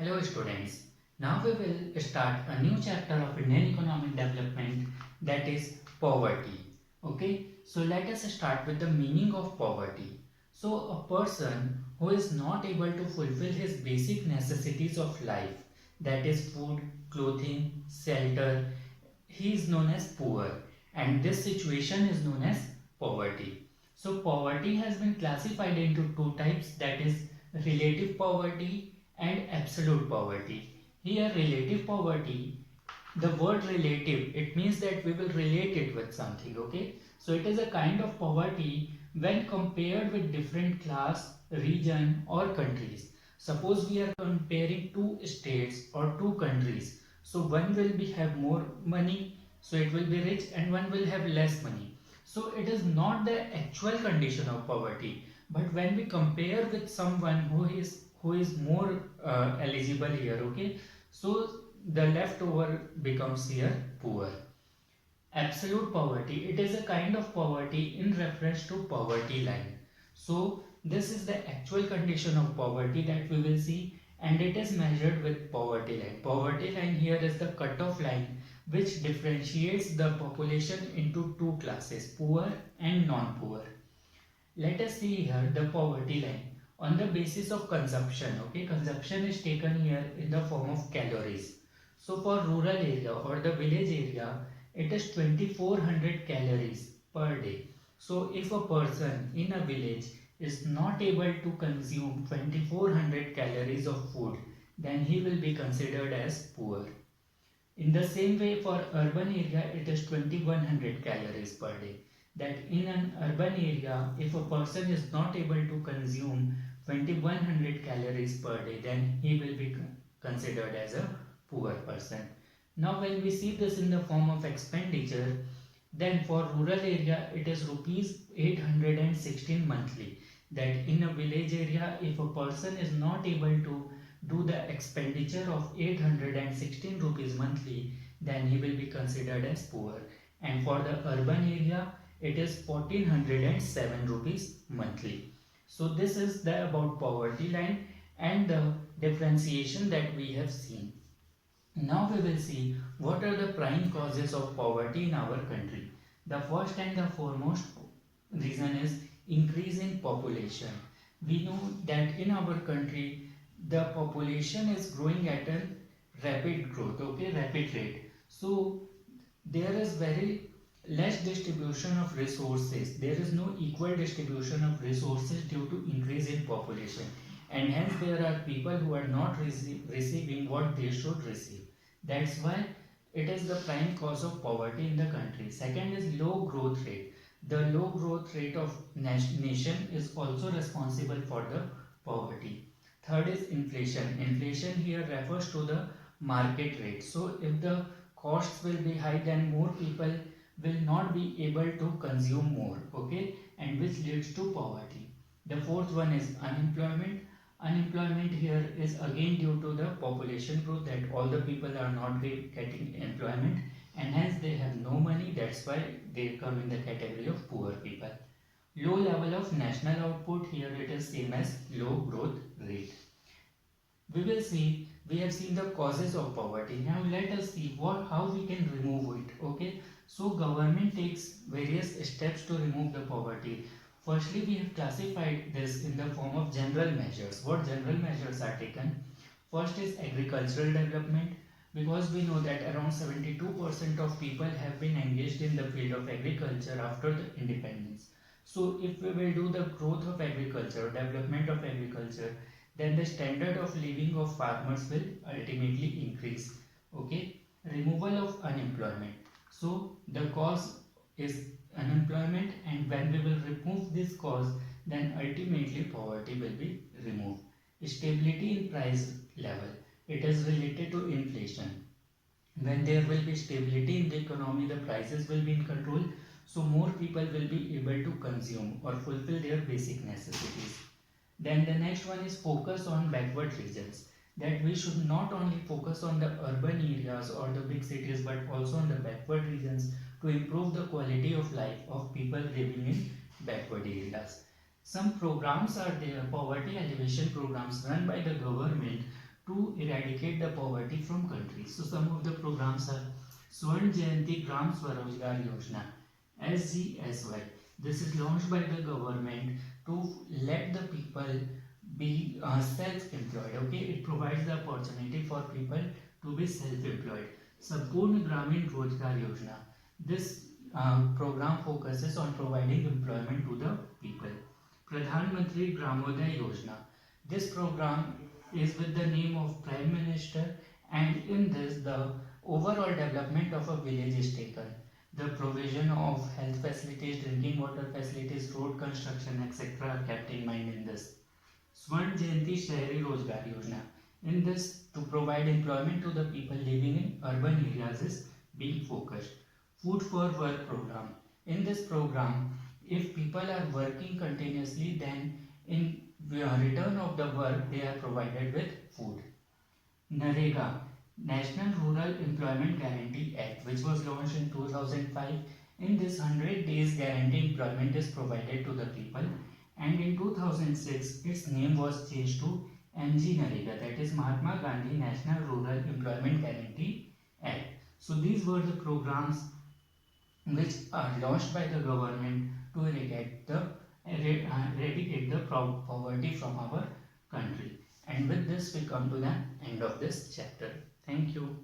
Hello students. Now we will start a new chapter of Indian economic development, that is poverty. Okay, so let us start with the meaning of poverty. So a person who is not able to fulfill his basic necessities of life, that is food, clothing, shelter, he is known as poor, and this situation is known as poverty. So poverty has been classified into two types, that is relative poverty and absolute poverty. Here relative poverty, the word relative, it means that we will relate it with something. Okay, so it is a kind of poverty when compared with different class, region or countries. Suppose we are comparing two states or two countries, so one will be have more money, so it will be rich, and one will have less money. So it is not the actual condition of poverty, but when we compare with someone who is more eligible here. Okay, so the leftover becomes here poor. Absolute poverty, it is a kind of poverty in reference to poverty line. So this is the actual condition of poverty that we will see, and it is measured with poverty line. Poverty line here is the cutoff line which differentiates the population into two classes, poor and non-poor. Let us see here the poverty line on the basis of consumption. Okay, consumption is taken here in the form of calories. So for rural area or the village area, it is 2400 calories per day. So if a person in a village is not able to consume 2400 calories of food, then he will be considered as poor. In the same way, for urban area, it is 2100 calories per day. That in an urban area, if a person is not able to consume 2100 calories per day, then he will be considered as a poor person. Now, when we see this in the form of expenditure, then for rural area, it is rupees 816 monthly. That in a village area, if a person is not able to do the expenditure of 816 rupees monthly, then he will be considered as poor. And for the urban area, it is 1407 rupees monthly. So this is the about poverty line and the differentiation that we have seen. Now we will see what are the prime causes of poverty in our country. The first and the foremost reason is increase in population. We know that in our country the population is growing at a rapid growth, okay, rapid rate. So there is very less distribution of resources. There is no equal distribution of resources due to increase in population, and hence there are people who are not receiving what they should receive. That's why it is the prime cause of poverty in the country. Second is low growth rate. The low growth rate of nation is also responsible for the poverty. Third is inflation. Inflation here refers to the market rate. So if the costs will be high, then more people will not be able to consume more, okay, and which leads to poverty. The fourth one is unemployment. Unemployment here is again due to the population growth, that all the people are not getting employment, and hence they have no money. That's why they come in the category of poor people. Low level of national output, here it is same as low growth rate. We have seen the causes of poverty. Now let us see how we can remove it. Okay, so government takes various steps to remove the poverty. Firstly, we have classified this in the form of general measures. What general measures are taken? First is agricultural development, because we know that around 72% of people have been engaged in the field of agriculture after the independence. So if we will do the growth of agriculture, development of agriculture, then the standard of living of farmers will ultimately increase. Okay, removal of unemployment. So the cause is unemployment, and when we will remove this cause, then ultimately poverty will be removed. Stability in price level, it is related to inflation. When there will be stability in the economy, the prices will be in control, so more people will be able to consume or fulfill their basic necessities. Then the next one is focus on backward regions. That we should not only focus on the urban areas or the big cities, but also on the backward regions to improve the quality of life of people living in backward areas. Some programs are there, poverty elevation programs run by the government to eradicate the poverty from countries. So some of the programs are Swarn Jayanti Gram Swarojgar Yojana SGSY. This is launched by the government to let the people be self-employed. Okay, it provides the opportunity for people to be self-employed. Sampurna Gramin Rozgar Yojana. This program focuses on providing employment to the people. Pradhan Mantri Gramodaya Yojana. This program is with the name of Prime Minister, and in this the overall development of a village is taken. The provision of health facilities, drinking water facilities, road construction, etc. are kept in mind in this. Swर्ण Jayanti Shahri Rozgar Yojana. In this, to provide employment to the people living in urban areas is being focused. Food for Work program. In this program, if people are working continuously, then in return of the work, they are provided with food. NREGA, National Rural Employment Guarantee Act, which was launched in 2005. In this 100 days guarantee employment is provided to the people, and in 2006 its name was changed to MG-NREGA, that is Mahatma Gandhi National Rural Employment Guarantee Act. So these were the programs which are launched by the government to eradicate the poverty from our country. And with this we come to the end of this chapter. Thank you.